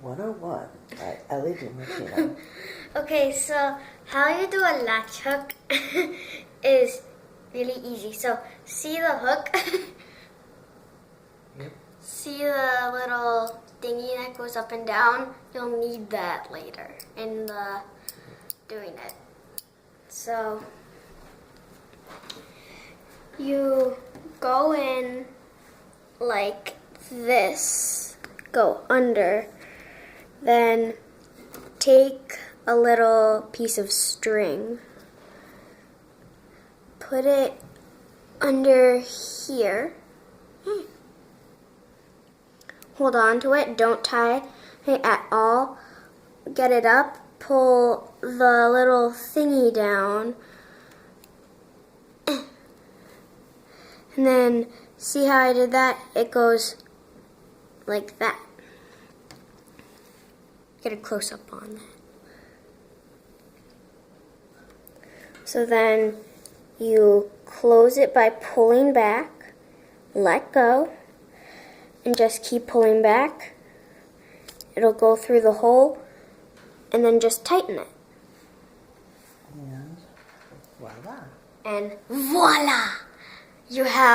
101 by Ellie D. Okay, so how you do a latch hook is really easy. So see the hook? Yep. See the little thingy that goes up and down? You'll need that later in the doing it. So you go in like this, go under, then take a little piece of string, put it under here, hold on to it, don't tie it at all, get it up, pull the little thingy down, and then see how I did that? It goes like that. Get a close-up on that. So then you close it by pulling back, let go, and just keep pulling back. It'll go through the hole, and then just tighten it. And voila. And voila! You have